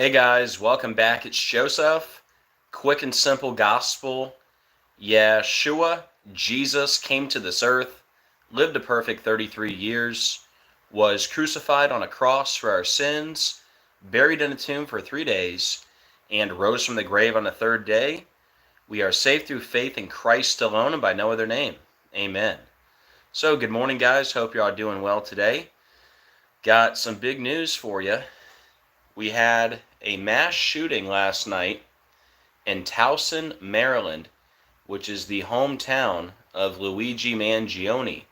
Hey guys, welcome back. It's Joseph. Quick and simple gospel. Yeshua, Jesus, came to this earth, lived a perfect 33 years, was crucified on a cross for our sins, buried in a tomb for 3 days, and rose from the grave on the third day. We are saved through faith in Christ alone and by no other name. Amen. So, good morning, guys. Hope you're all doing well today. Got some big news for you. We had a mass shooting last night in Towson, Maryland, which is the hometown of Luigi Mangione,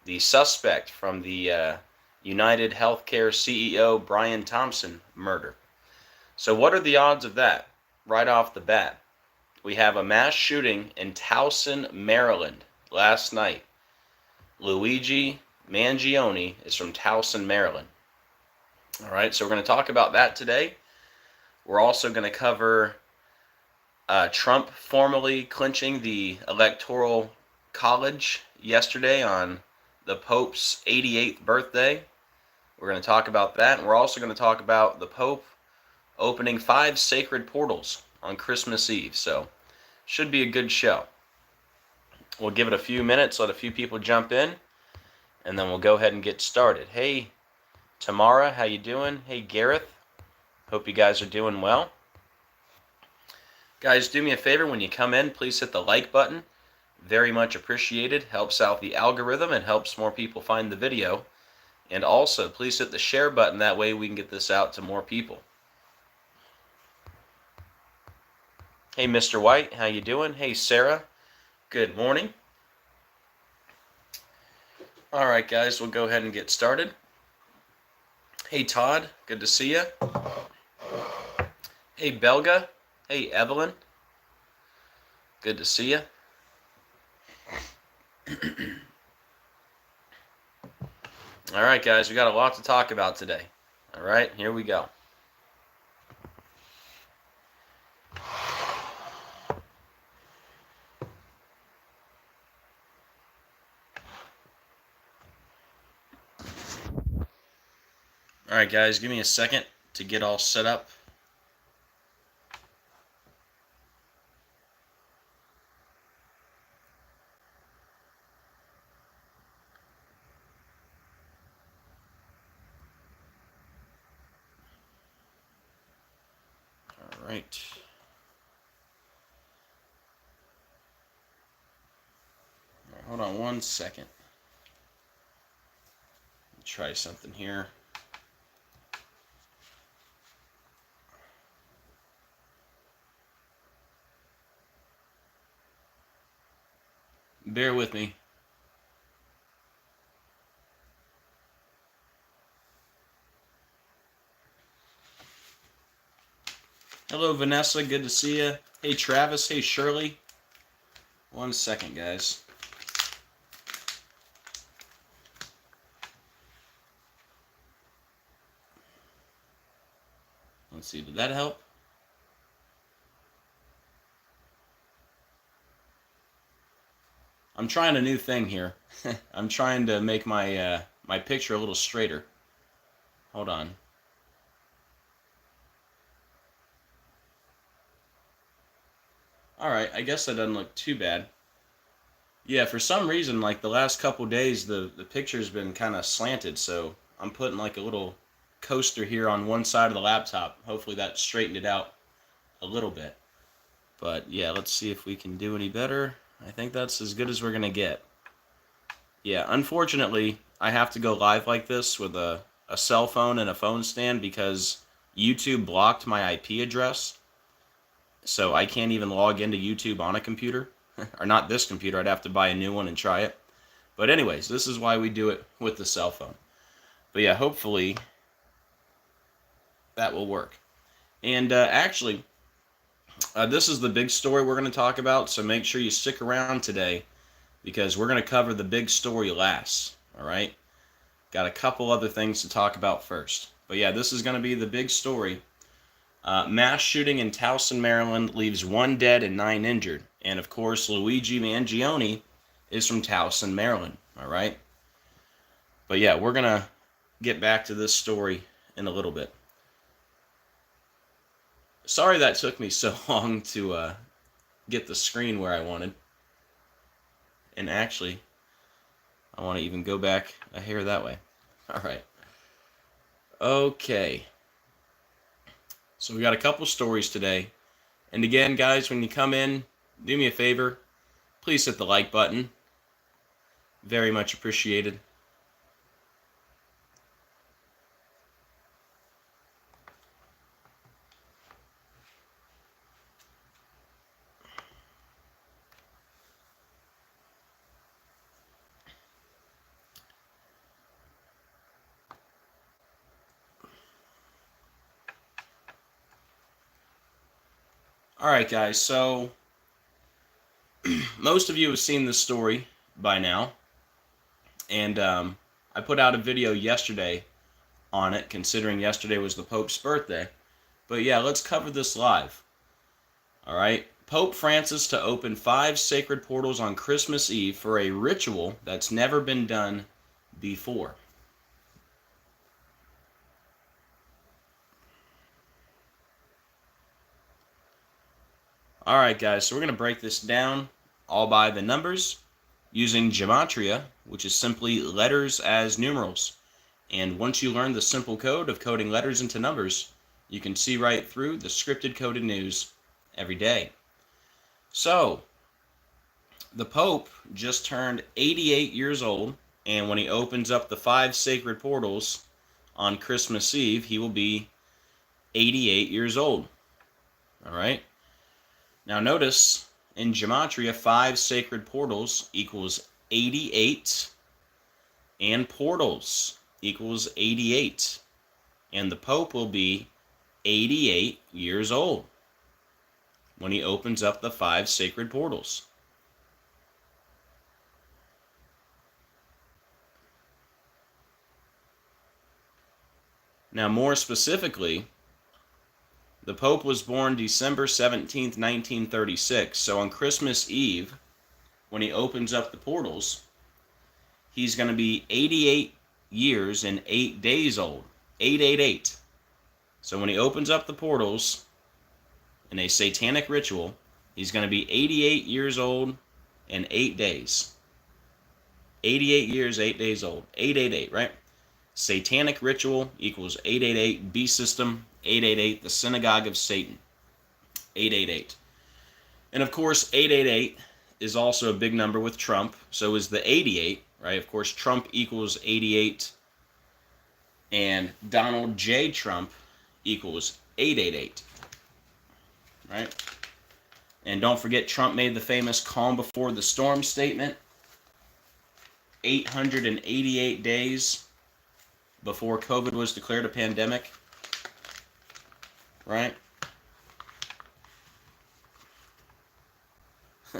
the suspect from the United Healthcare CEO Brian Thompson murder. So what are the odds of that? Right off the bat, we have a mass shooting in Towson, Maryland last night. Luigi Mangione is from Towson, Maryland. All right, so we're going to talk about that today. We're also going to cover Trump formally clinching the electoral college yesterday on the Pope's 88th birthday. We're going to talk about that, and we're also going to talk about the Pope opening 5 sacred portals on Christmas Eve. So, should be a good show. We'll give it a few minutes, let a few people jump in, and then we'll go ahead and get started. Hey, Tamara, how you doing? Hey, Gareth. Hope you guys are doing well. Guys, do me a favor, when you come in, please hit the like button. Very much appreciated. Helps out the algorithm and helps more people find the video. And also, please hit the share button. That way we can get this out to more people. Hey, Mr. White, how you doing? Hey, Sarah. Good morning. All right, guys, we'll go ahead and get started. Hey, Todd. Good to see you. Hey, Belga. Hey, Evelyn. Good to see you. All right, guys, we got a lot to talk about today. All right, here we go. All right, guys, give me a second to get all set up. All right. Hold on one second. Try something here. Bear with me. Hello, Vanessa. Good to see you. Hey, Travis. Hey, Shirley. One second, guys. Let's see. Did that help? I'm trying a new thing here. I'm trying to make my my picture a little straighter. Hold on. Alright, I guess that doesn't look too bad. Yeah, for some reason, like the last couple days, the picture's been kind of slanted, so I'm putting like a little coaster here on one side of the laptop. Hopefully that straightened it out a little bit. But yeah, let's see if we can do any better. I think that's as good as we're going to get. Yeah, unfortunately, I have to go live like this with a cell phone and a phone stand because YouTube blocked my IP address. So I can't even log into YouTube on a computer. Or not this computer, I'd have to buy a new one and try it. But anyways, this is why we do it with the cell phone. But yeah, hopefully that will work. And actually, this is the big story we're going to talk about, so make sure you stick around today because we're going to cover the big story last, all right? Got a couple other things to talk about first. But yeah, this is going to be the big story. Mass shooting in Towson, Maryland leaves 1 dead and 9 injured. And of course, Luigi Mangione is from Towson, Maryland, all right? But yeah, we're going to get back to this story in a little bit. Sorry that took me so long to get the screen where I wanted. And actually, I want to even go back a hair that way. All right. Okay. So we got a couple stories today. And again, guys, when you come in, do me a favor. Please hit the like button. Very much appreciated. All right, guys, so most of you have seen this story by now, and I put out a video yesterday on it, considering yesterday was the Pope's birthday. But yeah, let's cover this live. All right, Pope Francis to open 5 sacred portals on Christmas Eve for a ritual that's never been done before. All right, guys, so we're going to break this down all by the numbers using gematria, which is simply letters as numerals. And once you learn the simple code of coding letters into numbers, you can see right through the scripted coded news every day. So, the Pope just turned 88 years old, and when he opens up the 5 sacred portals on Christmas Eve, he will be 88 years old. All right? Now notice, in gematria, 5 sacred portals equals 88, and portals equals 88. And the Pope will be 88 years old when he opens up the 5 sacred portals. Now, more specifically, the Pope was born December 17th, 1936. So on Christmas Eve, when he opens up the portals, he's going to be 88 years and 8 days old. 888. So when he opens up the portals in a satanic ritual, he's going to be 88 years old and 8 days. 88 years, 8 days old. 888, right? Satanic ritual equals 888. B system, 888. The synagogue of Satan, 888. And of course, 888 is also a big number with Trump. So is the 88, right? Of course, Trump equals 88. And Donald J. Trump equals 888, right? And don't forget, Trump made the famous calm before the storm statement 888 days before COVID was declared a pandemic, right?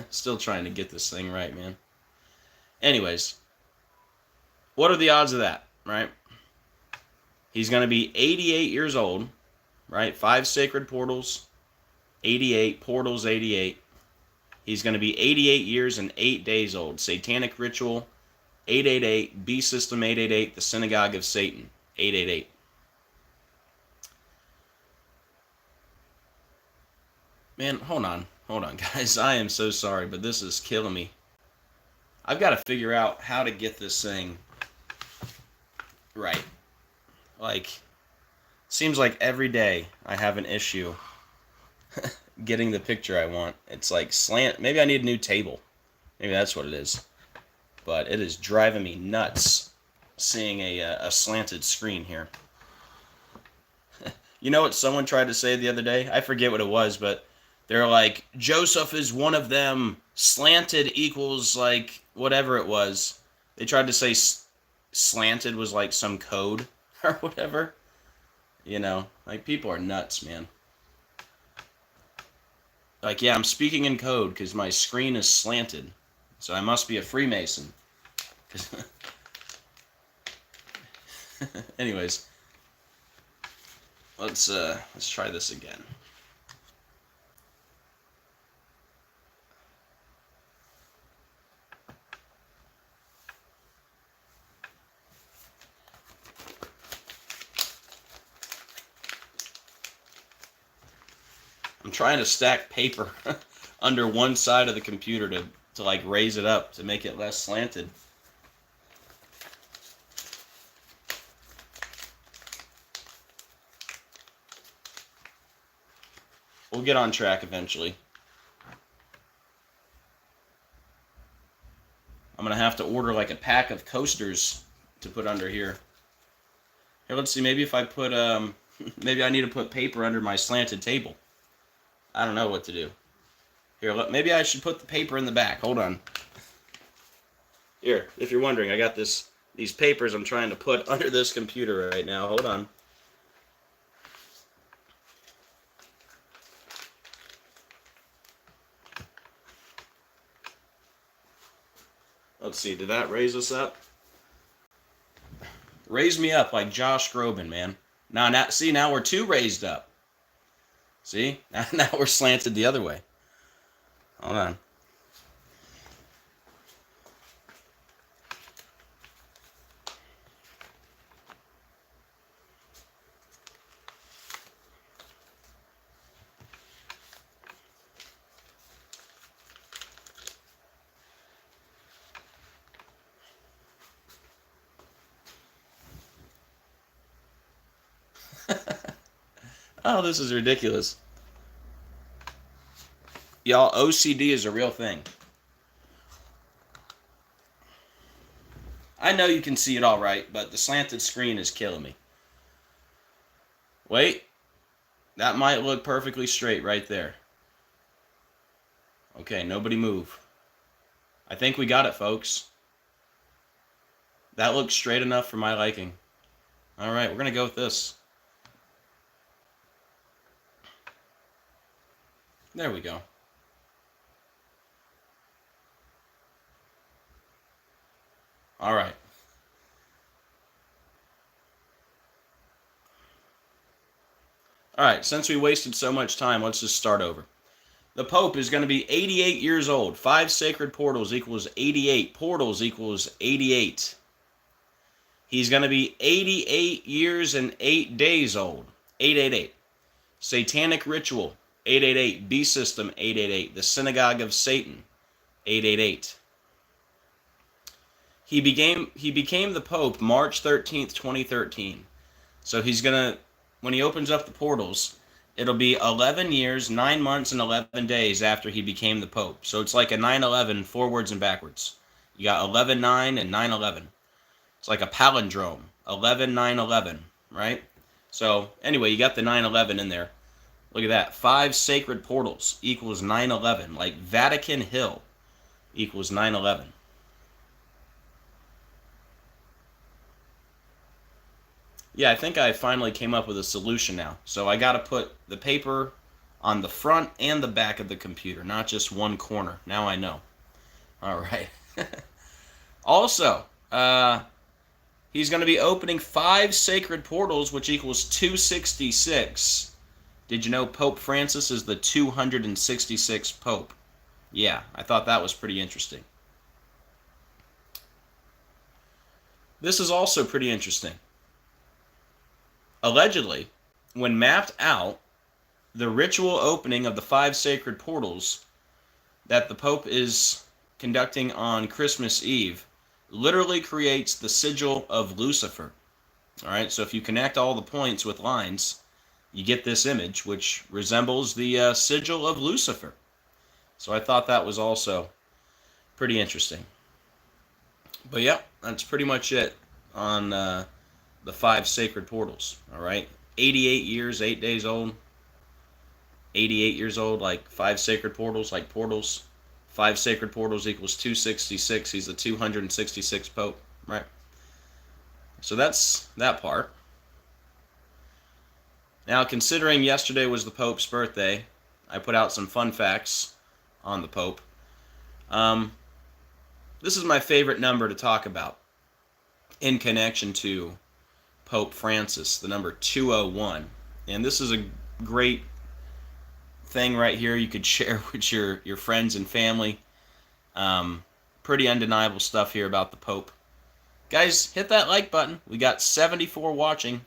Still trying to get this thing right, man. Anyways, what are the odds of that, right? He's going to be 88 years old, right? 5 sacred portals, 88, portals 88. He's going to be 88 years and 8 days old. Satanic ritual, 888. B system, 888. The synagogue of Satan, 888. Man, hold on, guys. I am so sorry, but this is killing me. I've got to figure out how to get this thing right. Like, seems like every day I have an issue getting the picture I want. It's like slant. Maybe I need a new table. Maybe that's what it is. But it is driving me nuts seeing a slanted screen here. You know what someone tried to say the other day? I forget what it was, but they're like, Joseph is one of them. Slanted equals like whatever it was. They tried to say slanted was like some code or whatever. You know, like people are nuts, man. Like, yeah, I'm speaking in code because my screen is slanted. So I must be a Freemason. Anyways, let's try this again. I'm trying to stack paper under one side of the computer to like raise it up to make it less slanted. We'll get on track eventually. I'm going to have to order like a pack of coasters to put under here. Here, let's see. Maybe if I put, maybe I need to put paper under my slanted table. I don't know what to do. Here, maybe I should put the paper in the back. Hold on. Here, if you're wondering, I got these papers I'm trying to put under this computer right now. Hold on. Let's see, did that raise us up? Raise me up like Josh Groban, man. Now we're two raised up. See? Now we're slanted the other way. Hold on. Oh, this is ridiculous. Y'all, OCD is a real thing. I know you can see it all right, but the slanted screen is killing me. Wait. That might look perfectly straight right there. Okay, nobody move. I think we got it, folks. That looks straight enough for my liking. Alright, we're going to go with this. There we go. All right. All right, since we wasted so much time, let's just start over. The Pope is going to be 88 years old. 5 sacred portals equals 88. Portals equals 88. He's going to be 88 years and 8 days old. 888. Satanic ritual. 888. Beast system. 888. The synagogue of Satan. 888. He became the Pope March 13th, 2013. So he's going to, when he opens up the portals, it'll be 11 years, 9 months, and 11 days after he became the Pope. So it's like a 9/11 forwards and backwards. You got 11/9 and 9/11. It's like a palindrome. 11/9/11, right? So anyway, you got the 9/11 in there. Look at that. 5 sacred portals equals 9/11. Like Vatican Hill equals 9/11. Yeah, I think I finally came up with a solution now. So I got to put the paper on the front and the back of the computer, not just one corner. Now I know. All right. Also, he's going to be opening 5 sacred portals, which equals 266. Did you know Pope Francis is the 266th Pope? Yeah, I thought that was pretty interesting. This is also pretty interesting. Allegedly, when mapped out, the ritual opening of the 5 sacred portals that the Pope is conducting on Christmas Eve literally creates the sigil of Lucifer. All right, so if you connect all the points with lines, you get this image, which resembles the sigil of Lucifer. So I thought that was also pretty interesting. But yeah, that's pretty much it on the 5 sacred portals. All right, 88 years, 8 days old. 88 years old, like 5 sacred portals, like portals. 5 sacred portals equals 266. He's the 266th Pope, right? So that's that part. Now, considering yesterday was the Pope's birthday, I put out some fun facts on the Pope. This is my favorite number to talk about in connection to Pope Francis, the number 201. And this is a great thing right here you could share with your friends and family. Pretty undeniable stuff here about the Pope. Guys, hit that like button. We got 74 watching,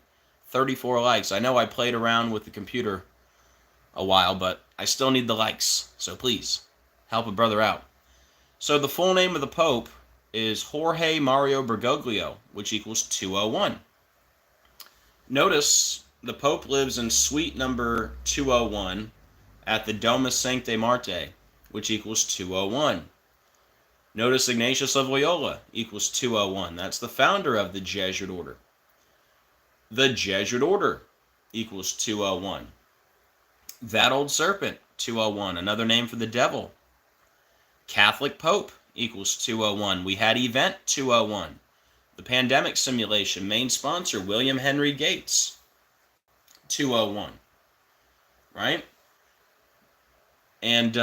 34 likes. I know I played around with the computer a while, but I still need the likes. So please, help a brother out. So the full name of the Pope is Jorge Mario Bergoglio, which equals 201. Notice the Pope lives in suite number 201 at the Domus Sancti Marte, which equals 201. Notice Ignatius of Loyola equals 201. That's the founder of the Jesuit order. The Jesuit order equals 201. That old serpent, 201, another name for the devil. Catholic Pope equals 201. We had event 201. The pandemic simulation, main sponsor, William Henry Gates, 201. Right? And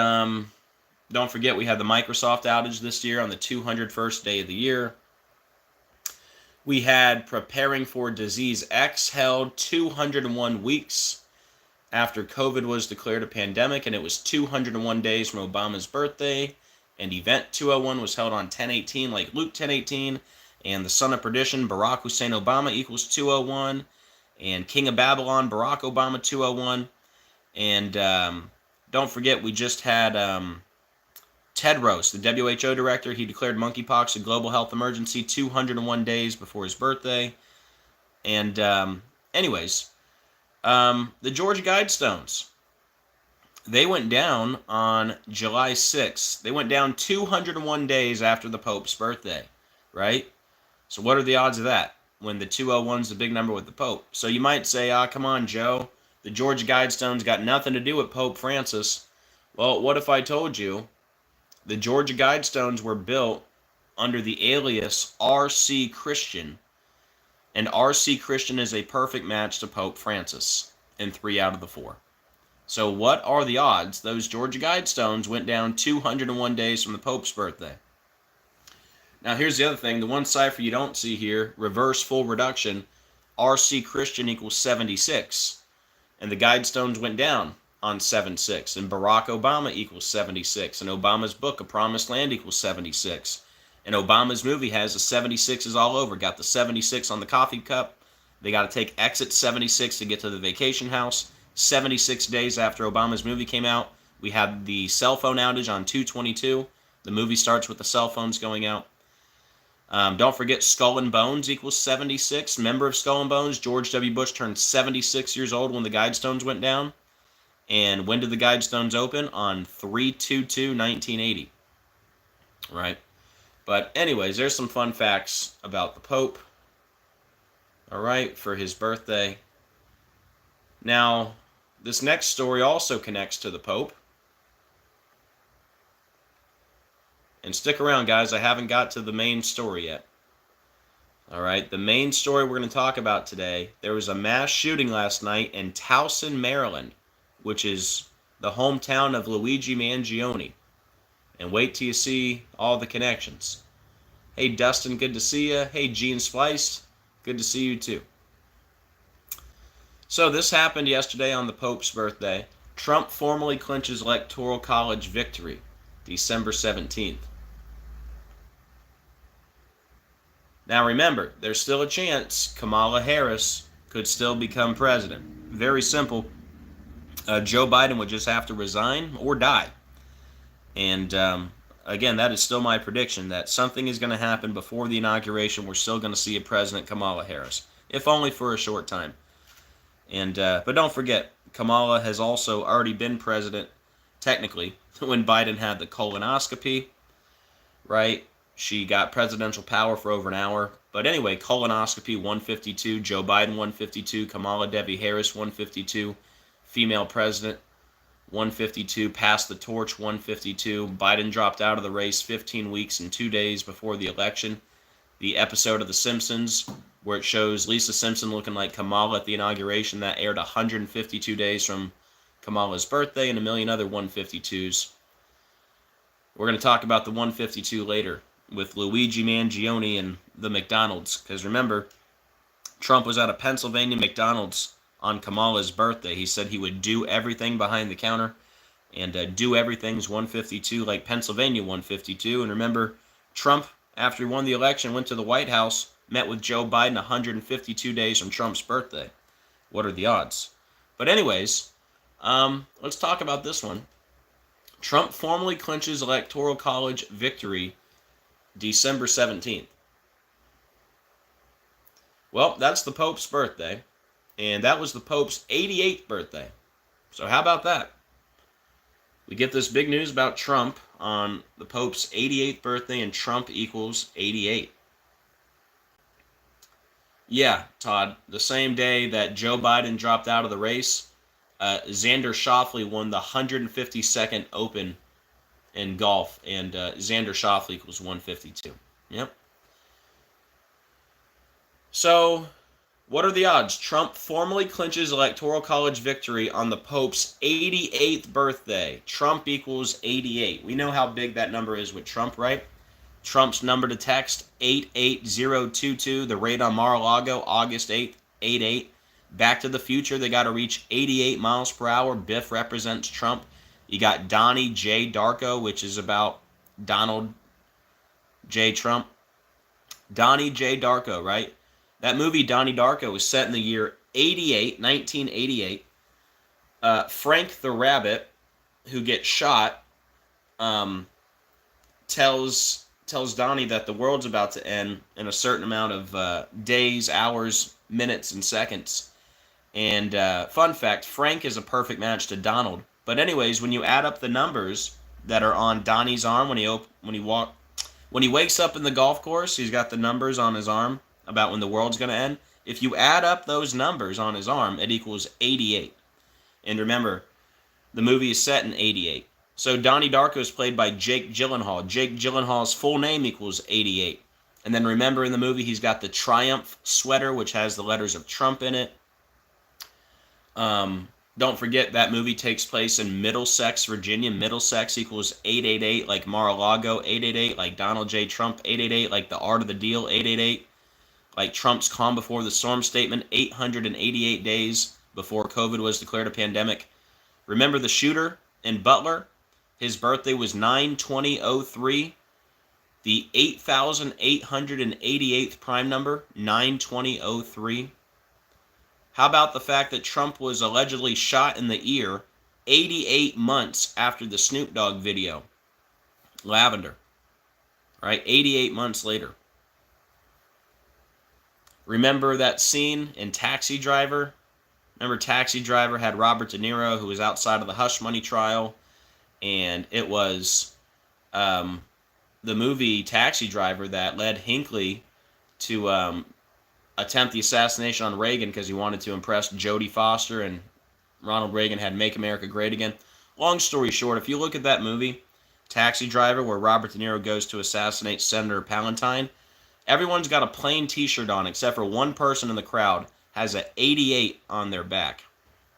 don't forget, we had the Microsoft outage this year on the 201st day of the year. We had Preparing for Disease X held 201 weeks after COVID was declared a pandemic, and it was 201 days from Obama's birthday. And Event 201 was held on 10/18, like Luke 10/18. And the Son of Perdition, Barack Hussein Obama, equals 201. And King of Babylon, Barack Obama, 201. And don't forget, we just had Tedros, the WHO director. He declared monkeypox a global health emergency 201 days before his birthday. And anyways, the Georgia Guidestones, they went down on July 6th. They went down 201 days after the Pope's birthday, right? So what are the odds of that when the 201's the big number with the Pope? So you might say, come on, Joe, the Georgia Guidestones got nothing to do with Pope Francis. Well, what if I told you the Georgia Guidestones were built under the alias R.C. Christian, and R.C. Christian is a perfect match to Pope Francis in 3 out of the 4. So what are the odds those Georgia Guidestones went down 201 days from the Pope's birthday? Now here's the other thing. The one cipher you don't see here, reverse full reduction, R.C. Christian equals 76. And the Guidestones went down on 7/6. And Barack Obama equals 76. And Obama's book, A Promised Land, equals 76. And Obama's movie has the 76s all over. Got the 76 on the coffee cup. They got to take exit 76 to get to the vacation house. 76 days after Obama's movie came out, we had the cell phone outage on 2/22. The movie starts with the cell phones going out. Don't forget, Skull and Bones equals 76. Member of Skull and Bones, George W. Bush turned 76 years old when the Guidestones went down. And when did the Guidestones open? On 3/22/1980. Right? But anyways, there's some fun facts about the Pope. All right, for his birthday. Now, this next story also connects to the Pope. And stick around, guys. I haven't got to the main story yet. All right, the main story we're going to talk about today, there was a mass shooting last night in Towson, Maryland, which is the hometown of Luigi Mangione. And wait till you see all the connections. Hey, Dustin, good to see you. Hey, Gene Spliced, good to see you too. So this happened yesterday on the Pope's birthday. Trump formally clinches Electoral College victory, December 17th. Now remember, there's still a chance Kamala Harris could still become president. Very simple. Joe Biden would just have to resign or die. And again, that is still my prediction, that something is going to happen before the inauguration. We're still going to see a President Kamala Harris, if only for a short time. And but don't forget, Kamala has also already been president, technically, when Biden had the colonoscopy, right? She got presidential power for over an hour. But anyway, colonoscopy 152, Joe Biden 152, Kamala Devi Harris 152, female president 152, passed the torch 152. Biden dropped out of the race 15 weeks and 2 days before the election. The episode of The Simpsons where it shows Lisa Simpson looking like Kamala at the inauguration, that aired 152 days from Kamala's birthday, and a million other 152s. We're going to talk about the 152 later with Luigi Mangione and the McDonald's, because remember, Trump was at a Pennsylvania McDonald's on Kamala's birthday. He said he would do everything behind the counter, and do everything's 152 like Pennsylvania 152. And remember, Trump, after he won the election, went to the White House, met with Joe Biden 152 days from Trump's birthday. What are the odds? But anyways, Let's talk about this one. Trump formally clinches Electoral College victory December 17th. Well, that's the Pope's birthday, and that was the Pope's 88th birthday. So how about that? We get this big news about Trump on the Pope's 88th birthday, and Trump equals 88. Yeah, Todd, the same day that Joe Biden dropped out of the race, Xander Schauffele won the 152nd Open in golf, and Xander Schauffele equals 152. Yep. So, what are the odds? Trump formally clinches Electoral College victory on the Pope's 88th birthday. Trump equals 88. We know how big that number is with Trump, right? Trump's number to text, 88022. The rate on Mar-a-Lago, August 8th, 88. Back to the Future, they got to reach 88 miles per hour. Biff represents Trump. You got Donnie J. Darko, which is about Donald J. Trump. Donnie J. Darko, right? That movie, Donnie Darko, was set in the year 1988. Frank the Rabbit, who gets shot, tells Donnie that the world's about to end in a certain amount of days, hours, minutes, and seconds. And fun fact, Frank is a perfect match to Donald. But anyways, when you add up the numbers that are on Donnie's arm when he wakes up in the golf course, he's got the numbers on his arm about when the world's going to end. If you add up those numbers on his arm, it equals 88. And remember, the movie is set in 88. So Donnie Darko is played by Jake Gyllenhaal. Jake Gyllenhaal's full name equals 88. And then remember in the movie, he's got the Triumph sweater, which has the letters of Trump in it. Don't forget that movie takes place in Middlesex, Virginia. Middlesex equals 888, like Mar-a-Lago, 888, like Donald J. Trump, 888, like The Art of the Deal, 888, like Trump's calm before the storm statement, 888 days before COVID was declared a pandemic. Remember the shooter in Butler? His birthday was 9/20/03. The 8,888th prime number, 9/20/03. How about the fact that Trump was allegedly shot in the ear 88 months after the Snoop Dogg video? Lavender. Right? 88 months later. Remember that scene in Taxi Driver? Remember Taxi Driver had Robert De Niro, who was outside of the Hush Money trial, and it was the movie Taxi Driver that led Hinckley to attempt the assassination on Reagan because he wanted to impress Jodie Foster, and Ronald Reagan had Make America Great Again. Long story short, if you look at that movie, Taxi Driver, where Robert De Niro goes to assassinate Senator Palantine, everyone's got a plain t-shirt on except for one person in the crowd has a 88 on their back.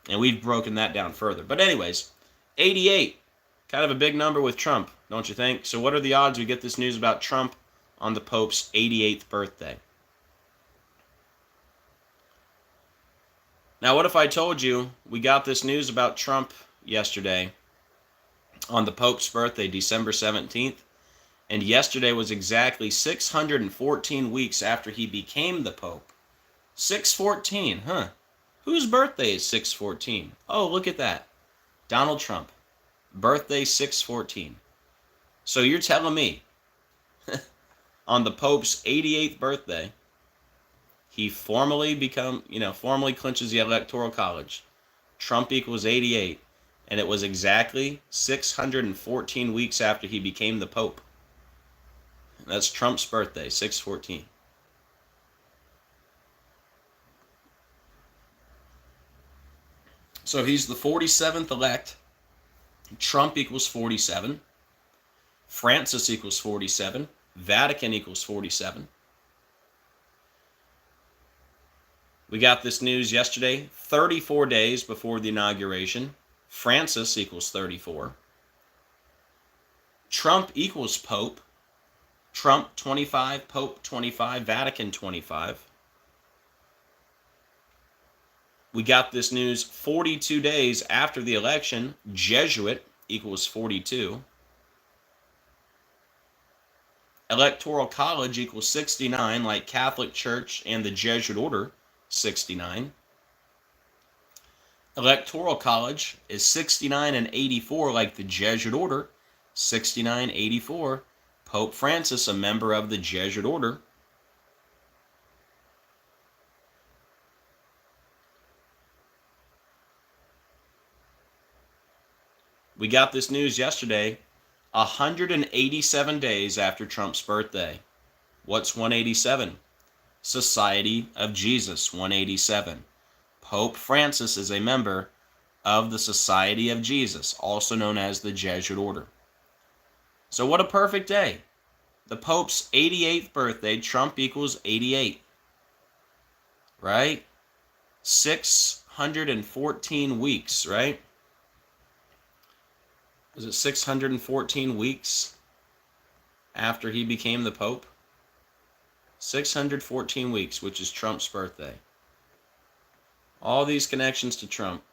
And we've broken that down further. But anyways, 88. Kind of a big number with Trump, don't you think? So what are the odds we get this news about Trump on the Pope's 88th birthday? Now, what if I told you we got this news about Trump yesterday on the Pope's birthday, December 17th, and yesterday was exactly 614 weeks after he became the Pope? 614, huh? Whose birthday is 614? Oh, look at that. Donald Trump. Birthday 614. So you're telling me on the Pope's 88th birthday, he formally clinches the Electoral College. Trump equals 88. And it was exactly 614 weeks after he became the Pope. That's Trump's birthday, 614. So he's the 47th elect. Trump equals 47. Francis equals 47. Vatican equals 47. We got this news yesterday, 34 days before the inauguration. Francis equals 34. Trump equals Pope. Trump 25, Pope 25, Vatican 25. We got this news 42 days after the election. Jesuit equals 42. Electoral College equals 69, like Catholic Church and the Jesuit Order, 69. Electoral college is 69 and 84, like the Jesuit order. 6984. Pope Francis, a member of the Jesuit order. We got this news yesterday, 187 days after Trump's birthday. What's 187? Society of Jesus, 187. Pope Francis is a member of the Society of Jesus, also known as the Jesuit order. So what a perfect day. The Pope's 88th birthday, Trump equals 88. Right? 614 weeks, right? Was it 614 weeks after he became the Pope? 614 weeks, which is Trump's birthday. All these connections to Trump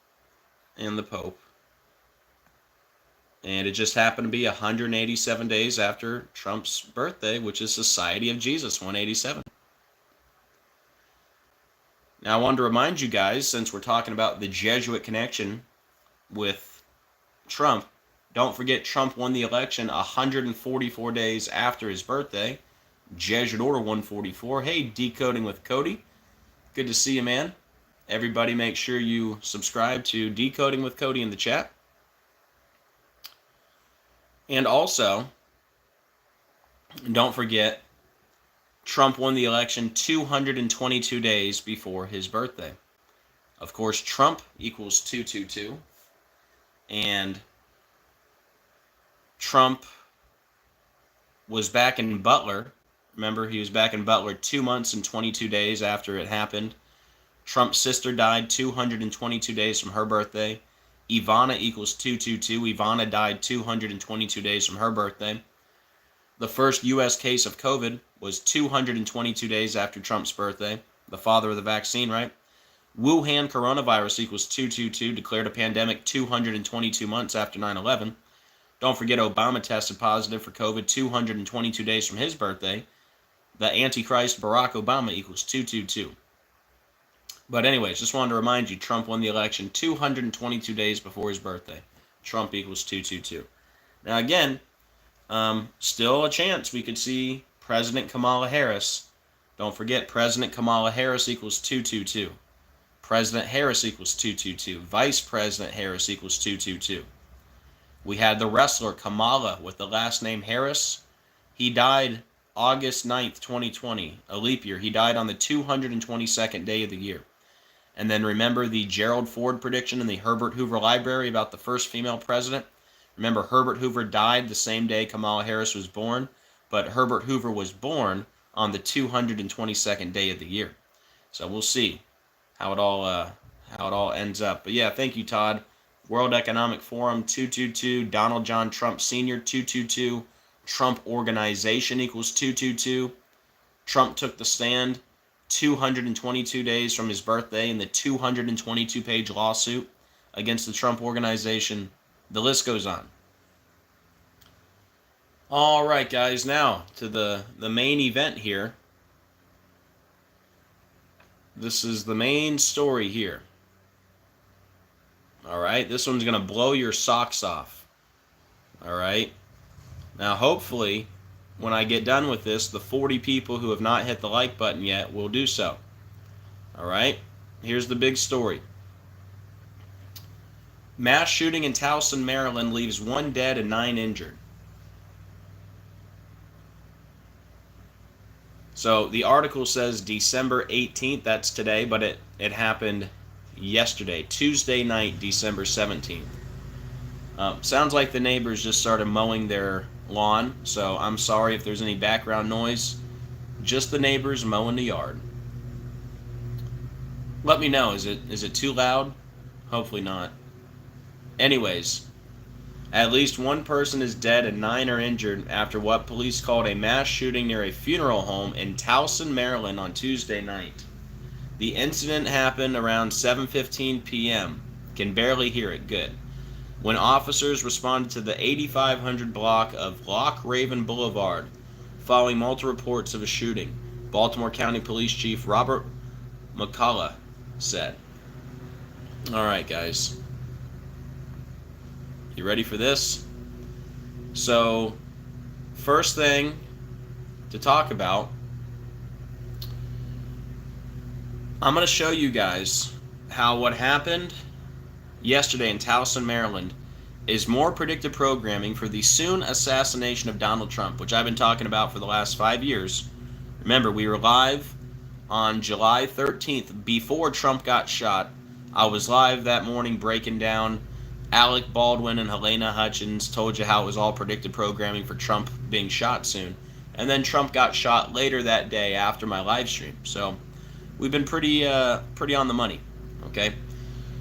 and the Pope. And it just happened to be 187 days after Trump's birthday, which is Society of Jesus, 187. Now, I wanted to remind you guys, since we're talking about the Jesuit connection with Trump, don't forget Trump won the election 144 days after his birthday. Jesuit Order 144. Hey, Decoding with Cody. Good to see you, man. Everybody make sure you subscribe to Decoding with Cody in the chat. And also, don't forget, Trump won the election 222 days before his birthday. Of course, Trump equals 222. And Trump was back in Butler. Remember, he was back in Butler 2 months and 22 days after it happened. Trump's sister died 222 days from her birthday. Ivana equals 222. Ivana died 222 days from her birthday. The first U.S. case of COVID was 222 days after Trump's birthday. The father of the vaccine, right? Wuhan coronavirus equals 222, declared a pandemic 222 months after 9/11. Don't forget Obama tested positive for COVID 222 days from his birthday. The Antichrist Barack Obama equals 222. But anyways, just wanted to remind you, Trump won the election 222 days before his birthday. Trump equals 222. Now again, still a chance we could see President Kamala Harris. Don't forget, President Kamala Harris equals 222. President Harris equals 222. Vice President Harris equals 222. We had the wrestler Kamala with the last name Harris. He died August 9th, 2020, a leap year. He died on the 222nd day of the year. And then remember the Gerald Ford prediction in the Herbert Hoover Library about the first female president? Remember, Herbert Hoover died the same day Kamala Harris was born, but Herbert Hoover was born on the 222nd day of the year. So we'll see how it all ends up. But yeah, thank you, Todd. World Economic Forum 222, Donald John Trump Sr. 222, Trump Organization equals 222. Trump took the stand 222 days from his birthday in the 222-page lawsuit against the Trump Organization. The list goes on. All right, guys, now to the main event here. This is the main story here. All right, this one's going to blow your socks off. All right. Now, hopefully, when I get done with this, the 40 people who have not hit the like button yet will do so. All right, here's the big story. Mass shooting in Towson, Maryland leaves 1 dead and 9 injured. So the article says December 18th, that's today, but it happened yesterday, Tuesday night, December 17th. Sounds like the neighbors just started mowing their lawn, so I'm sorry if there's any background noise. Just the neighbors mowing the yard. Let me know, is it too loud? Hopefully not. Anyways, at least 1 person is dead and 9 are injured after what police called a mass shooting near a funeral home in Towson, Maryland on Tuesday night. The incident happened around 7:15 p.m. Can barely hear it good. When officers responded to the 8500 block of Loch Raven Boulevard following multiple reports of a shooting, Baltimore County Police Chief Robert McCullough said. All right, guys. You ready for this? So, first thing to talk about, I'm going to show you guys how what happened yesterday in Towson, Maryland is more predictive programming for the soon assassination of Donald Trump, which I've been talking about for the last 5 years. Remember, we were live on July 13th before Trump got shot. I was live that morning breaking down Alec Baldwin and Helena Hutchins, told you how it was all predictive programming for Trump being shot soon. And then Trump got shot later that day after my live stream. So we've been pretty on the money, okay?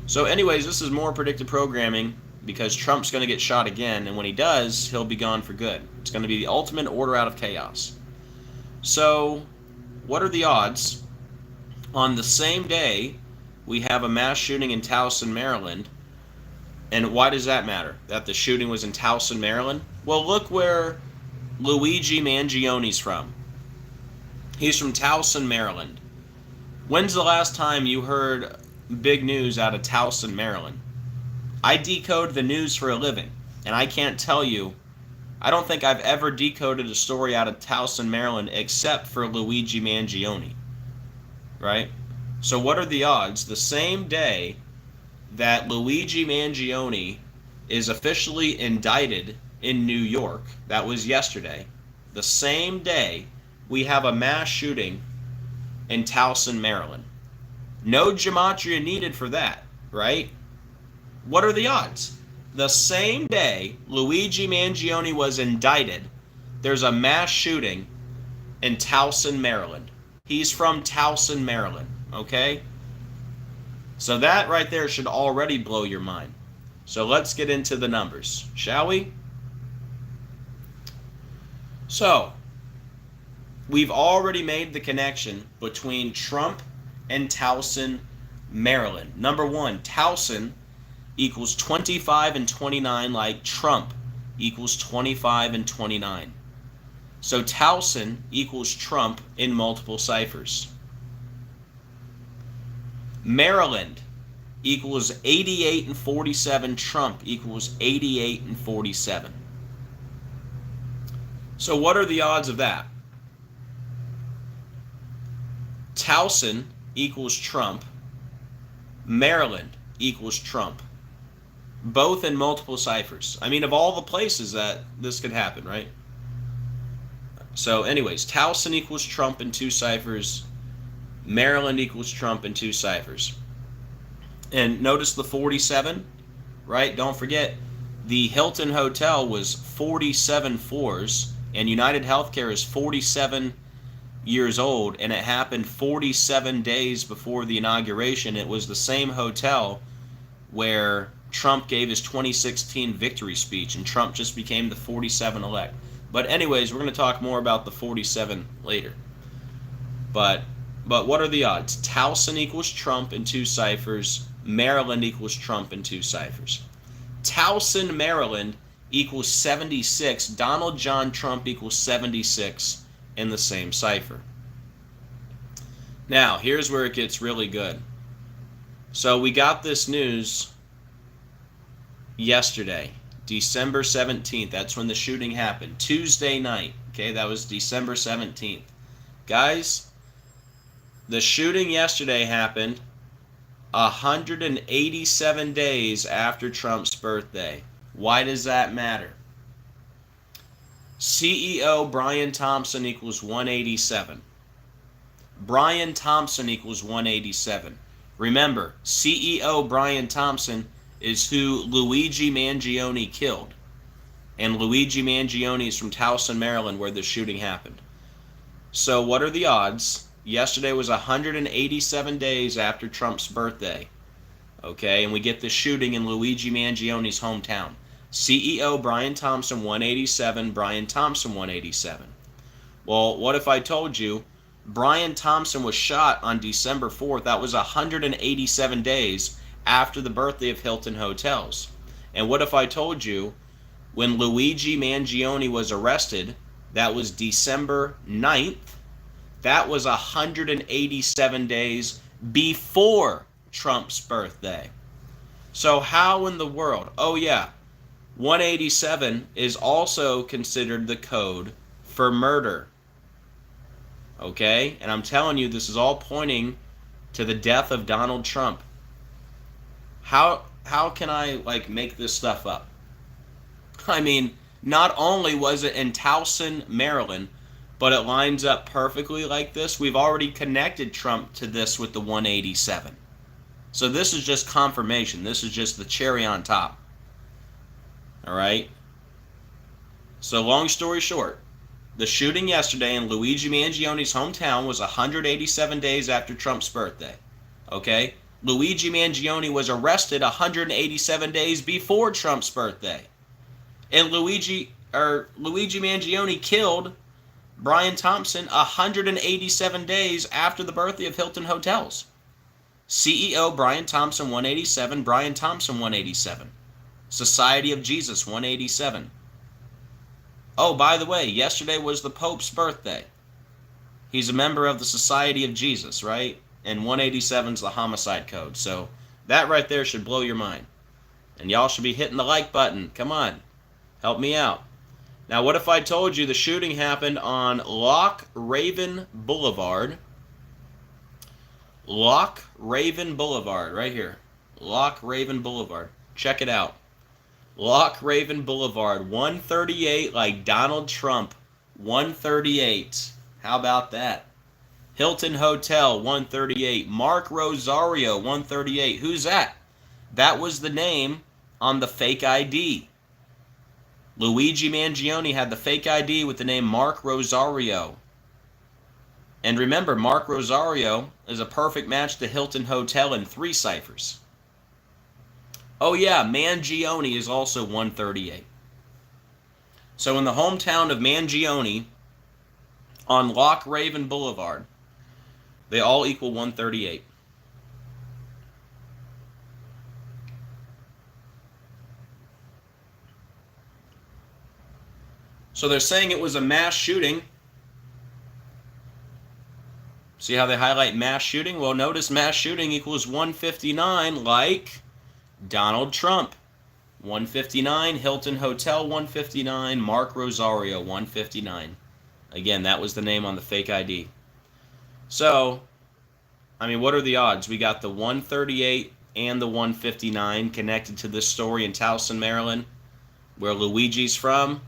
So anyways, this is more predictive programming because Trump's going to get shot again, and when he does, he'll be gone for good. It's going to be the ultimate order out of chaos. So what are the odds? On the same day, we have a mass shooting in Towson, Maryland. And why does that matter? That the shooting was in Towson, Maryland? Well, look where Luigi Mangione's from. He's from Towson, Maryland. When's the last time you heard big news out of Towson, Maryland? I decode the news for a living, and I can't tell you, I don't think I've ever decoded a story out of Towson, Maryland except for Luigi Mangione, right? So what are the odds? The same day that Luigi Mangione is officially indicted in New York, that was yesterday, the same day we have a mass shooting in Towson, Maryland. No gematria needed for that, right? What are the odds? The same day Luigi Mangione was indicted, there's a mass shooting in Towson, Maryland. He's from Towson, Maryland, okay? So that right there should already blow your mind. So let's get into the numbers, shall we? So, we've already made the connection between Trump and Towson, Maryland. Number one, Towson equals 25 and 29, like Trump equals 25 and 29. So Towson equals Trump in multiple ciphers. Maryland equals 88 and 47. Trump equals 88 and 47. So what are the odds of that? Towson equals Trump. Maryland equals Trump. Both in multiple ciphers. I mean, of all the places that this could happen, right? So anyways, Towson equals Trump in 2 ciphers. Maryland equals Trump in 2 ciphers. And notice the 47, right? Don't forget, the Hilton Hotel was 47 floors, and United Healthcare is 47 years old, and it happened 47 days before the inauguration. It was the same hotel where Trump gave his 2016 victory speech, and Trump just became the 47 elect. But anyways, we're going to talk more about the 47 later. But what are the odds? Towson equals Trump in 2 ciphers. Maryland equals Trump in 2 ciphers. Towson, Maryland equals 76. Donald John Trump equals 76 in the same cipher. Now, here's where it gets really good. So we got this news yesterday, December 17th. That's when the shooting happened. Tuesday night. Okay, that was December 17th. Guys, the shooting yesterday happened 187 days after Trump's birthday. Why does that matter? CEO Brian Thompson equals 187. Brian Thompson equals 187. Remember, CEO Brian Thompson is who Luigi Mangione killed. And Luigi Mangione is from Towson, Maryland, where the shooting happened. So what are the odds? Yesterday was 187 days after Trump's birthday. Okay, and we get the shooting in Luigi Mangione's hometown. CEO Brian Thompson 187, Brian Thompson 187. Well, what if I told you Brian Thompson was shot on December 4th? That was 187 days after the birthday of Hilton Hotels. And what if I told you when Luigi Mangione was arrested, that was December 9th, that was 187 days before Trump's birthday. So how in the world? Oh yeah, 187 is also considered the code for murder. Okay? And I'm telling you, this is all pointing to the death of Donald Trump. How can I like make this stuff up? I mean, not only was it in Towson, Maryland, but it lines up perfectly like this. We've already connected Trump to this with the 187. So this is just confirmation. This is just the cherry on top. All right? So long story short, the shooting yesterday in Luigi Mangione's hometown was 187 days after Trump's birthday. Okay? Luigi Mangione was arrested 187 days before Trump's birthday. And Luigi Mangione killed Brian Thompson 187 days after the birthday of Hilton Hotels. CEO Brian Thompson 187, Brian Thompson 187. Society of Jesus 187. Oh, by the way, yesterday was the Pope's birthday. He's a member of the Society of Jesus, right? And 187 is the homicide code. So that right there should blow your mind. And y'all should be hitting the like button. Come on. Help me out. Now, what if I told you the shooting happened on Loch Raven Boulevard? Loch Raven Boulevard, right here. Loch Raven Boulevard. Check it out. Loch Raven Boulevard, 138, like Donald Trump, 138. How about that? Hilton Hotel, 138. Mark Rosario, 138. Who's that? That was the name on the fake ID. Luigi Mangione had the fake ID with the name Mark Rosario. And remember, Mark Rosario is a perfect match to Hilton Hotel in 3 ciphers. Oh yeah, Mangione is also 138. So in the hometown of Mangione on Loch Raven Boulevard, they all equal 138. So they're saying it was a mass shooting. See how they highlight mass shooting? Well, notice mass shooting equals 159, like Donald Trump. 159, Hilton Hotel 159, Mark Rosario 159. Again, that was the name on the fake ID. So, I mean, what are the odds? We got the 138 and the 159 connected to this story in Towson, Maryland, where Luigi's from.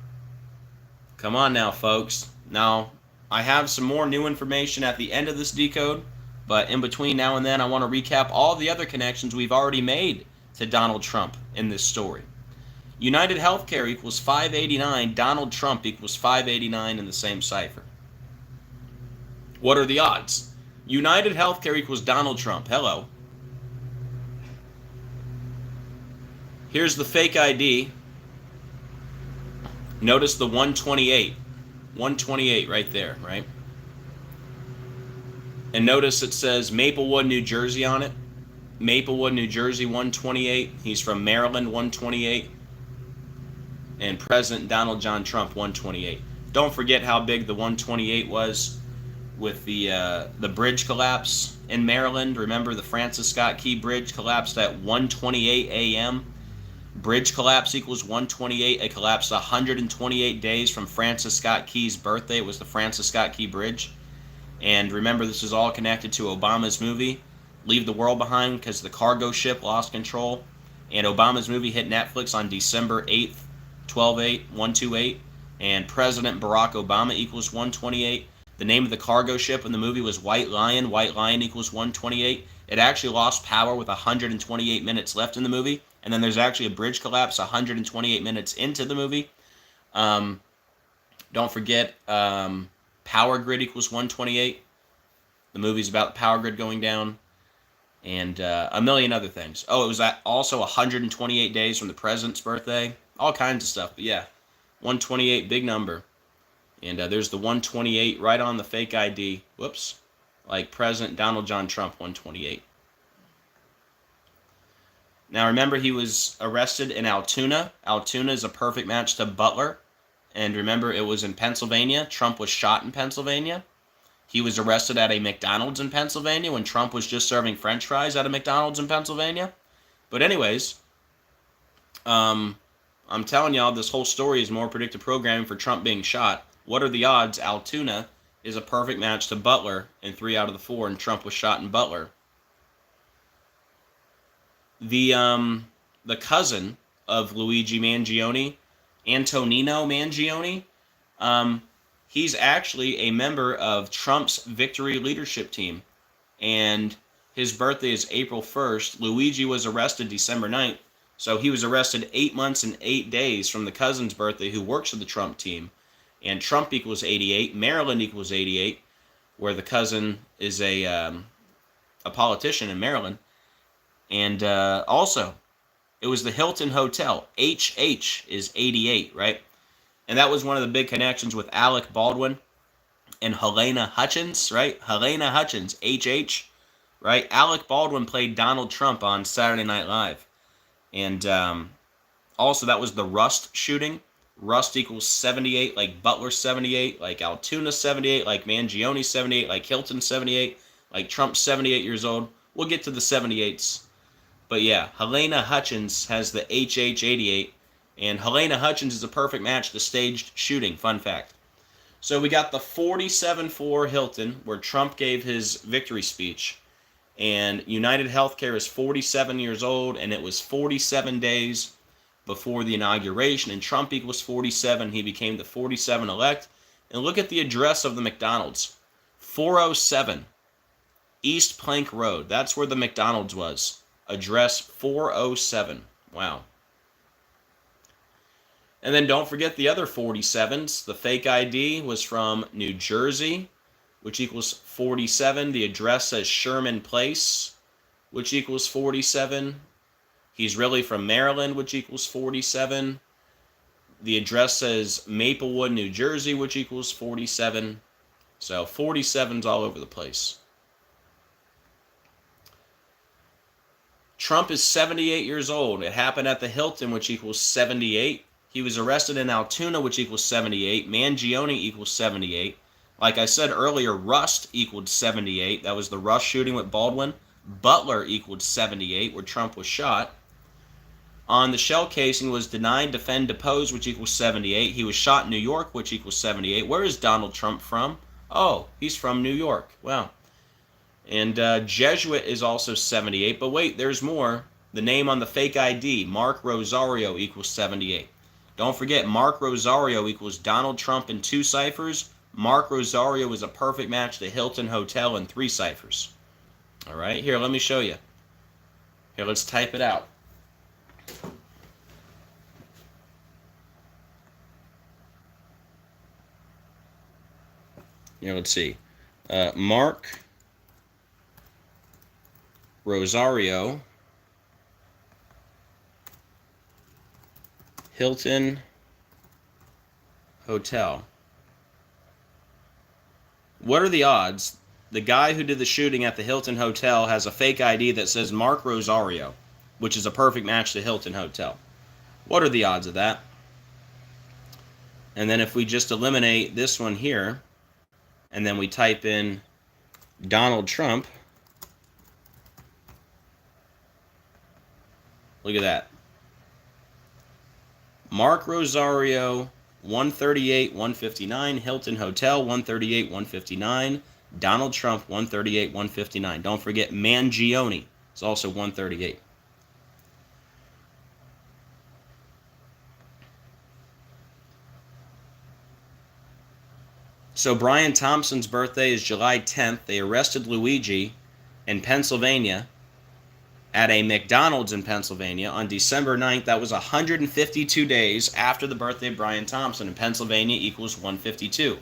Come on now, folks. Now, I have some more new information at the end of this decode, but in between now and then, I want to recap all the other connections we've already made to Donald Trump in this story. United Healthcare equals 589. Donald Trump equals 589 in the same cipher. What are the odds? United Healthcare equals Donald Trump. Hello. Here's the fake ID. Notice the 128. 128 right there, right? And notice it says Maplewood, New Jersey on it. Maplewood, New Jersey, 128. He's from Maryland, 128. And President Donald John Trump, 128. Don't forget how big the 128 was with the bridge collapse in Maryland. Remember the Francis Scott Key Bridge collapsed at 1:28 a.m. Bridge collapse equals 128. It collapsed 128 days from Francis Scott Key's birthday. It was the Francis Scott Key Bridge. And remember, this is all connected to Obama's movie, Leave the World Behind, because the cargo ship lost control. And Obama's movie hit Netflix on December 8th, 128. And President Barack Obama equals 128. The name of the cargo ship in the movie was White Lion. White Lion equals 128. It actually lost power with 128 minutes left in the movie. And then there's actually a bridge collapse 128 minutes into the movie. Don't forget, power grid equals 128. The movie's about the power grid going down. And a million other things. Oh, it was also 128 days from the president's birthday. All kinds of stuff. But yeah, 128, big number. And there's the 128 right on the fake ID. Whoops. Like President Donald John Trump, 128. Now remember, he was arrested in Altoona. Altoona is a perfect match to Butler. And remember, it was in Pennsylvania. Trump was shot in Pennsylvania. He was arrested at a McDonald's in Pennsylvania when Trump was just serving French fries at a McDonald's in Pennsylvania. But anyways, I'm telling y'all, this whole story is more predictive programming for Trump being shot. What are the odds Altoona is a perfect match to Butler in 3 out of the 4, and Trump was shot in Butler? The cousin of Luigi Mangione, Antonino Mangione, he's actually a member of Trump's victory leadership team, and his birthday is April 1st. Luigi was arrested December 9th, so he was arrested 8 months and 8 days from the cousin's birthday who works for the Trump team. And Trump equals 88, Maryland equals 88, where the cousin is a politician in Maryland. And also, it was the Hilton Hotel. HH is 88, right? And that was one of the big connections with Alec Baldwin and Helena Hutchins, right? Helena Hutchins, HH, right? Alec Baldwin played Donald Trump on Saturday Night Live. And also, that was the Rust shooting. Rust equals 78, like Butler 78, like Altoona 78, like Mangione 78, like Hilton 78, like Trump 78 years old. We'll get to the 78s. But yeah, Helena Hutchins has the HH88, and Helena Hutchins is a perfect match to staged shooting. Fun fact. So we got the 47-4 Hilton, where Trump gave his victory speech, and United Healthcare is 47 years old, and it was 47 days before the inauguration, and Trump equals 47. He became the 47 elect. And look at the address of the McDonald's. 407 East Plank Road. That's where the McDonald's was. Address 407. Wow. And then don't forget the other 47s. The fake ID was from New Jersey, which equals 47. The address says Sherman Place, which equals 47. He's really from Maryland, which equals 47. The address says Maplewood, New Jersey, which equals 47. So 47's all over the place. Trump is 78 years old. It happened at the Hilton, which equals 78. He was arrested in Altoona, which equals 78. Mangione equals 78. Like I said earlier, Rust equaled 78. That was the Rust shooting with Baldwin. Butler equaled 78, where Trump was shot. On the shell casing was denied, defend, depose, which equals 78. He was shot in New York, which equals 78. Where is Donald Trump from? Oh, he's from New York. Wow. And Jesuit is also 78. But wait, there's more. The name on the fake ID, Mark Rosario, equals 78. Don't forget, Mark Rosario equals Donald Trump in 2 ciphers. Mark Rosario is a perfect match to Hilton Hotel in 3 ciphers. All right, here, let me show you. Here, let's type it out. Here, let's see. Mark Rosario, Hilton Hotel. What are the odds? The guy who did the shooting at the Hilton Hotel has a fake ID that says Mark Rosario, which is a perfect match to Hilton Hotel. What are the odds of that? And then if we just eliminate this one here, and then we type in Donald Trump, look at that. Mark Rosario, 138, 159. Hilton Hotel, 138, 159. Donald Trump, 138, 159. Don't forget Mangione. It's also 138. So Brian Thompson's birthday is July 10th. They arrested Luigi in Pennsylvania at a McDonald's in Pennsylvania on December 9th. That was 152 days after the birthday of Brian Thompson, and Pennsylvania equals 152.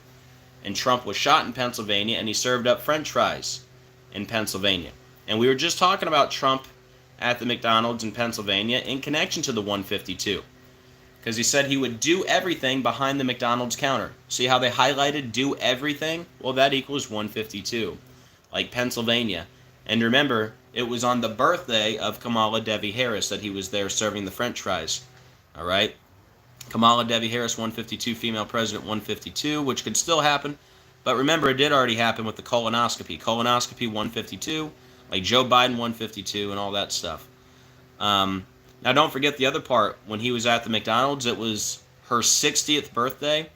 And Trump was shot in Pennsylvania, and he served up French fries in Pennsylvania. And we were just talking about Trump at the McDonald's in Pennsylvania in connection to the 152. Because he said he would do everything behind the McDonald's counter. See how they highlighted do everything? Well, that equals 152, like Pennsylvania. And remember, it was on the birthday of Kamala Devi Harris that he was there serving the French fries. All right? Kamala Devi Harris, 152, female president, 152, which could still happen. But remember, it did already happen with the colonoscopy. Colonoscopy, 152, like Joe Biden, 152, and all that stuff. Now, don't forget the other part. When he was at the McDonald's, it was her 60th birthday,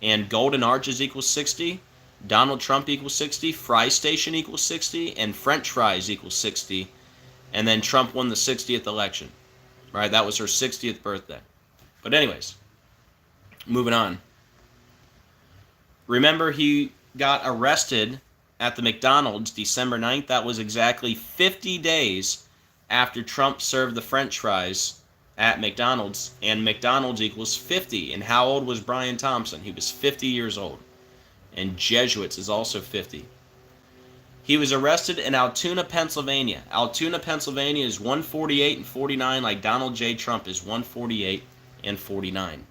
and Golden Arches equals 60, Donald Trump equals 60, Fry Station equals 60, and French fries equals 60, and then Trump won the 60th election. Right? That was her 60th birthday. But anyways, moving on. Remember, he got arrested at the McDonald's December 9th. That was exactly 50 days after Trump served the French fries at McDonald's, and McDonald's equals 50. And how old was Brian Thompson? He was 50 years old. And Jesuits is also 50. He was arrested in Altoona, Pennsylvania. Altoona, Pennsylvania is 148 and 49, like Donald J. Trump is 148 and 49.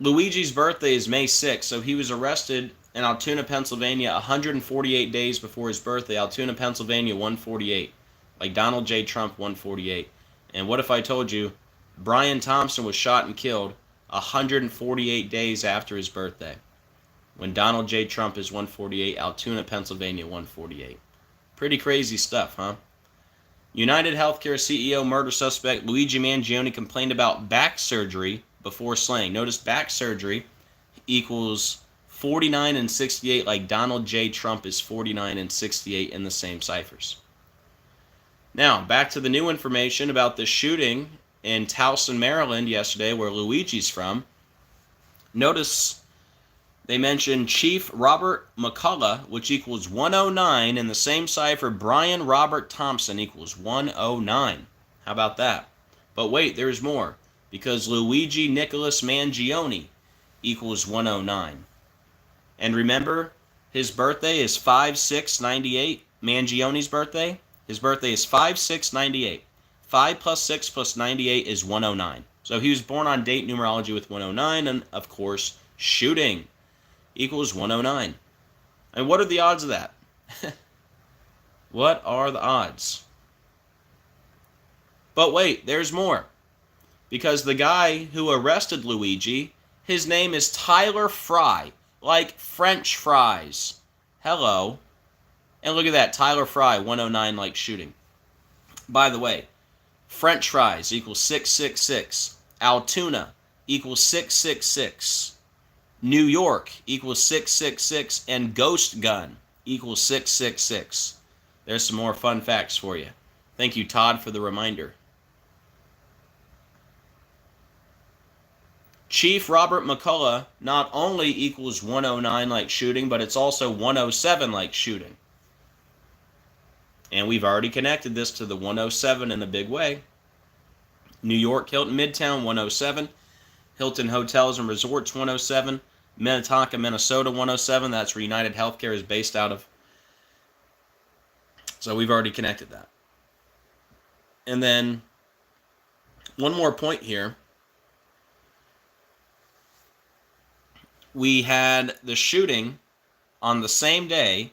Luigi's birthday is May 6th, so he was arrested in Altoona, Pennsylvania 148 days before his birthday. Altoona, Pennsylvania 148, like Donald J. Trump 148. And what if I told you Brian Thompson was shot and killed 148 days after his birthday? When Donald J. Trump is 148, Altoona, Pennsylvania 148. Pretty crazy stuff, huh? United Healthcare CEO murder suspect Luigi Mangione complained about back surgery before slaying. Notice back surgery equals 49 and 68, like Donald J. Trump is 49 and 68 in the same ciphers. Now, back to the new information about the shooting in Towson, Maryland yesterday, where Luigi's from. Notice they mentioned Chief Robert McCullough, which equals 109, in the same cipher Brian Robert Thompson equals 109. How about that? But wait, there's more, because Luigi Nicholas Mangione equals 109. And remember, his birthday is 5/6/98. Mangione's birthday? His birthday is 5/6/98. 5 plus 6 plus 98 is 109. So he was born on date numerology with 109, and of course, shooting equals 109. And what are the odds of that? What are the odds? But wait, there's more. Because the guy who arrested Luigi, his name is Tyler Fry, like French fries. Hello. And look at that, Tyler Fry, 109, like shooting. By the way, French fries equals 666. Altoona equals 666. New York equals 666, and Ghost Gun equals 666. There's some more fun facts for you. Thank you, Todd, for the reminder. Chief Robert McCullough not only equals 109 like shooting, but it's also 107 like shooting. And we've already connected this to the 107 in a big way. New York, Hilton Midtown, 107. Hilton Hotels and Resorts, 107. Minnetonka, Minnesota, 107. That's where United Healthcare is based out of. So we've already connected that. And then one more point here. We had the shooting on the same day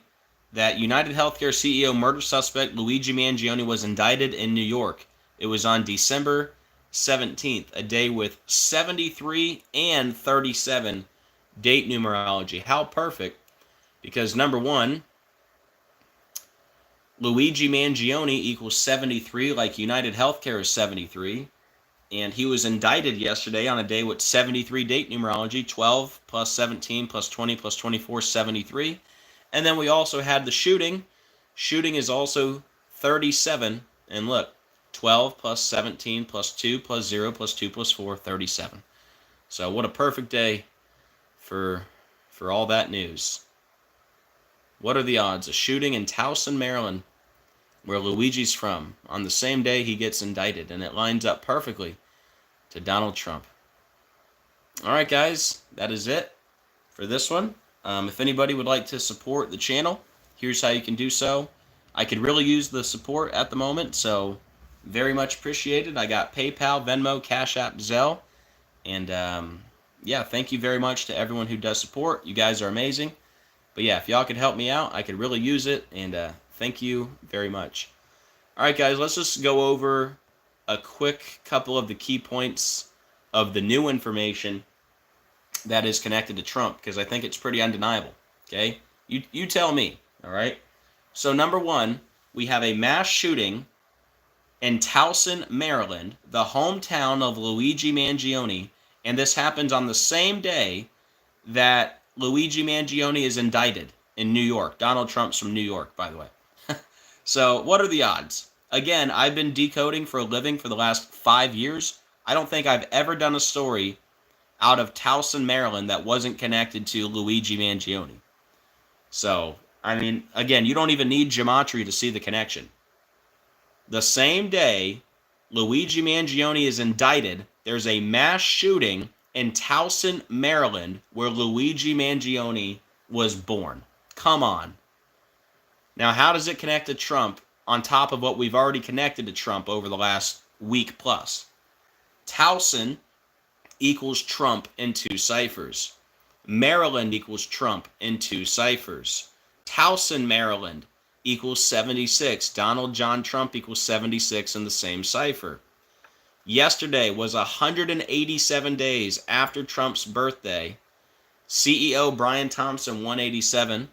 that United Healthcare CEO murder suspect Luigi Mangione was indicted in New York. It was on December 17th, a day with 73 and 37 date numerology. How perfect. Because number one, Luigi Mangione equals 73, like United Healthcare is 73. And he was indicted yesterday on a day with 73 date numerology, 12 plus 17 plus 20 plus 24, 73. And then we also had the shooting. Shooting is also 37. And look, 12 plus 17 plus 2 plus 0 plus 2 plus 4, 37. So what a perfect day for all that news. What are the odds? A shooting in Towson, Maryland, where Luigi's from, on the same day he gets indicted, and it lines up perfectly to Donald Trump. All right, guys, that is it for this one. If anybody would like to support the channel, here's how you can do so. I could really use the support at the moment, so very much appreciated. I got PayPal, Venmo, Cash App, Zelle, and yeah, thank you very much to everyone who does support. You guys are amazing. But yeah, if y'all could help me out, I could really use it, and thank you very much. All right, guys, let's just go over a quick couple of the key points of the new information that is connected to Trump, because I think it's pretty undeniable, okay? You tell me, all right? So number one, we have a mass shooting in Towson, Maryland, the hometown of Luigi Mangione, and this happens on the same day that Luigi Mangione is indicted in New York. Donald Trump's from New York, by the way. So what are the odds? Again, I've been decoding for a living for the last 5 years. I don't think I've ever done a story out of Towson, Maryland that wasn't connected to Luigi Mangione. So, I mean, again, you don't even need gematria to see the connection. The same day Luigi Mangione is indicted, there's a mass shooting in Towson, Maryland, where Luigi Mangione was born. Come on. Now, how does it connect to Trump on top of what we've already connected to Trump over the last week plus? Towson equals Trump in 2 ciphers. Maryland equals Trump in 2 ciphers. Towson, Maryland equals 76. Donald John Trump equals 76 in the same cipher. Yesterday was 187 days after Trump's birthday. CEO Brian Thompson 187.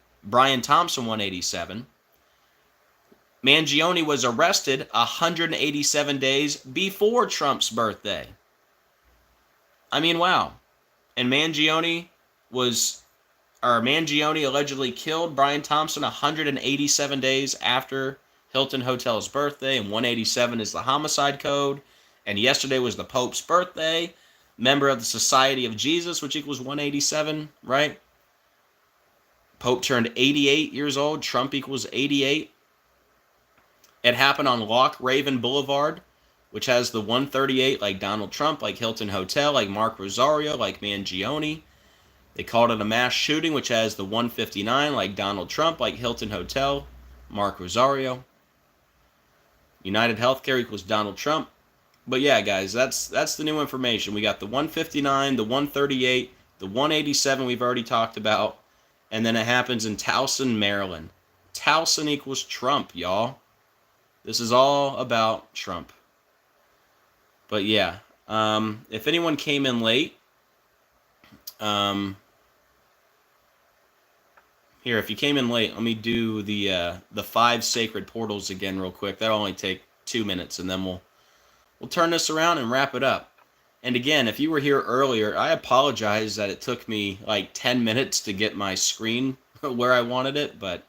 Mangione was arrested 187 days before Trump's birthday. I mean, wow. And Mangione allegedly killed Brian Thompson 187 days after Hilton Hotel's birthday, and 187 is the homicide code. And yesterday was the Pope's birthday, member of the Society of Jesus, which equals 187, right? Pope turned 88 years old. Trump equals 88. It happened on Loch Raven Boulevard, which has the 138 like Donald Trump, like Hilton Hotel, like Mark Rosario, like Mangione. They called it a mass shooting, which has the 159 like Donald Trump, like Hilton Hotel, Mark Rosario. United Healthcare equals Donald Trump. But yeah, guys, that's the new information. We got the 159, the 138, the 187 we've already talked about, and then it happens in Towson, Maryland. Towson equals Trump, y'all. This is all about Trump. But yeah, if anyone came in late, here, if you came in late, let me do the 5 sacred portals again real quick. That'll only take 2 minutes, and then we'll turn this around and wrap it up. And again, if you were here earlier, I apologize that it took me like 10 minutes to get my screen where I wanted it, but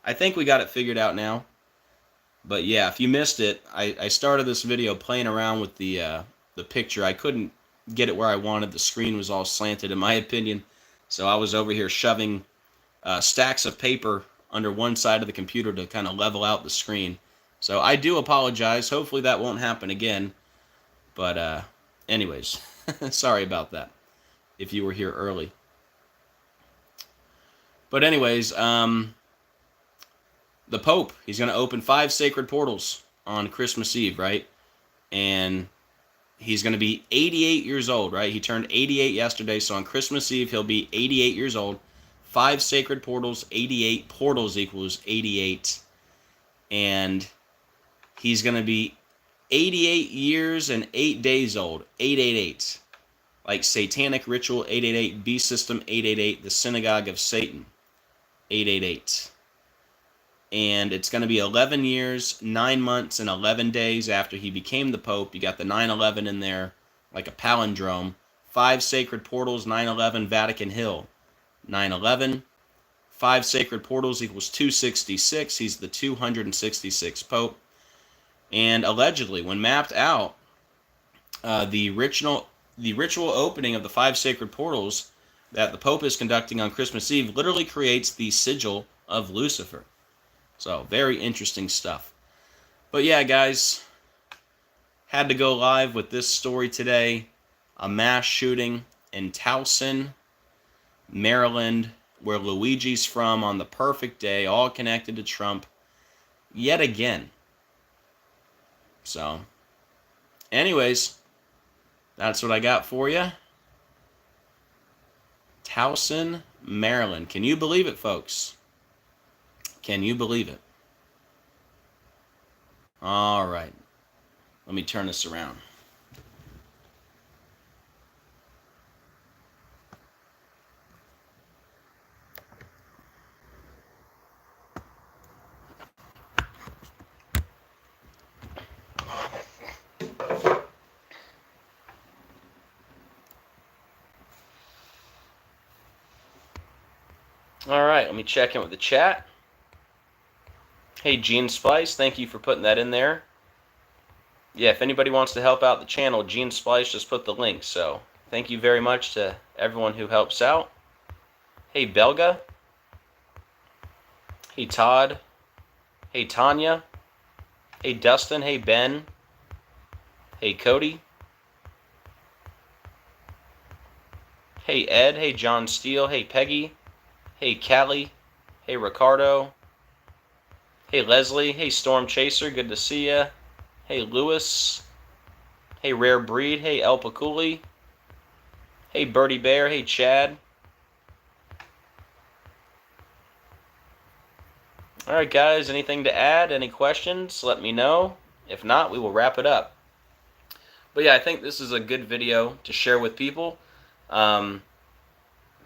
I think we got it figured out now. But yeah, if you missed it, I started this video playing around with the picture. I couldn't get it where I wanted. The screen was all slanted, in my opinion. So I was over here shoving stacks of paper under one side of the computer to kind of level out the screen. So I do apologize. Hopefully that won't happen again. But anyways, sorry about that if you were here early. But anyways, the Pope, he's going to open 5 sacred portals on Christmas Eve, right? And he's going to be 88 years old, right? He turned 88 yesterday, so on Christmas Eve, he'll be 88 years old. 5 sacred portals, 88 portals equals 88. And he's going to be 88 years and 8 days old, 888. Like Satanic Ritual 888, Beast System 888, the Synagogue of Satan 888. And it's going to be 11 years, 9 months, and 11 days after he became the Pope. You got the 9/11 in there, like a palindrome. 5 sacred portals, 9/11, Vatican Hill, 9/11. 5 sacred portals equals 266. He's the 266th Pope. And allegedly, when mapped out, the ritual opening of the 5 sacred portals that the Pope is conducting on Christmas Eve literally creates the sigil of Lucifer. So, very interesting stuff. But yeah, guys, had to go live with this story today. A mass shooting in Towson, Maryland, where Luigi's from, on the perfect day, all connected to Trump, yet again. So, anyways, that's what I got for you. Towson, Maryland. Can you believe it, folks? Can you believe it? All right. Let me turn this around. All right, let me check in with the chat. Hey, Gene Splice, thank you for putting that in there. Yeah, if anybody wants to help out the channel, Gene Splice just put the link. So thank you very much to everyone who helps out. Hey, Belga. Hey, Todd. Hey, Tanya. Hey, Dustin. Hey, Ben. Hey, Cody. Hey, Ed. Hey, John Steele. Hey, Peggy. Hey, Callie. Hey, Ricardo. Hey, Leslie. Hey, Storm Chaser. Good to see ya. Hey, Lewis. Hey, Rare Breed. Hey, El Paculi. Hey, Birdie Bear. Hey, Chad. Alright, guys. Anything to add? Any questions? Let me know. If not, we will wrap it up. But yeah, I think this is a good video to share with people.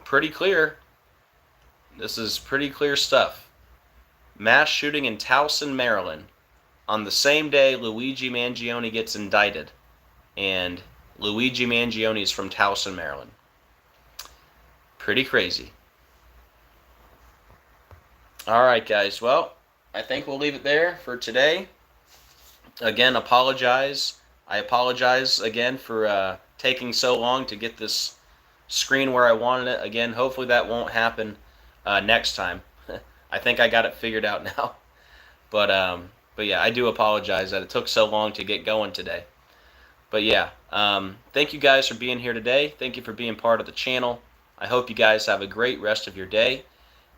Pretty clear. This is pretty clear stuff. Mass shooting in Towson, Maryland. On the same day, Luigi Mangione gets indicted. And Luigi Mangione is from Towson, Maryland. Pretty crazy. Alright, guys. Well, I think we'll leave it there for today. Again, apologize. I apologize again for taking so long to get this screen where I wanted it. Again, hopefully that won't happen next time. I think I got it figured out now. But yeah, I do apologize that it took so long to get going today. But yeah, thank you guys for being here today. Thank you for being part of the channel. I hope you guys have a great rest of your day.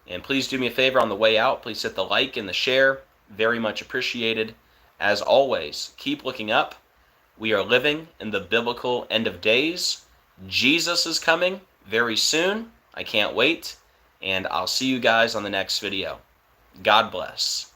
And please do me a favor on the way out. Please hit the like and the share. Very much appreciated. As always, keep looking up. We are living in the biblical end of days. Jesus is coming very soon. I can't wait. And I'll see you guys on the next video. God bless.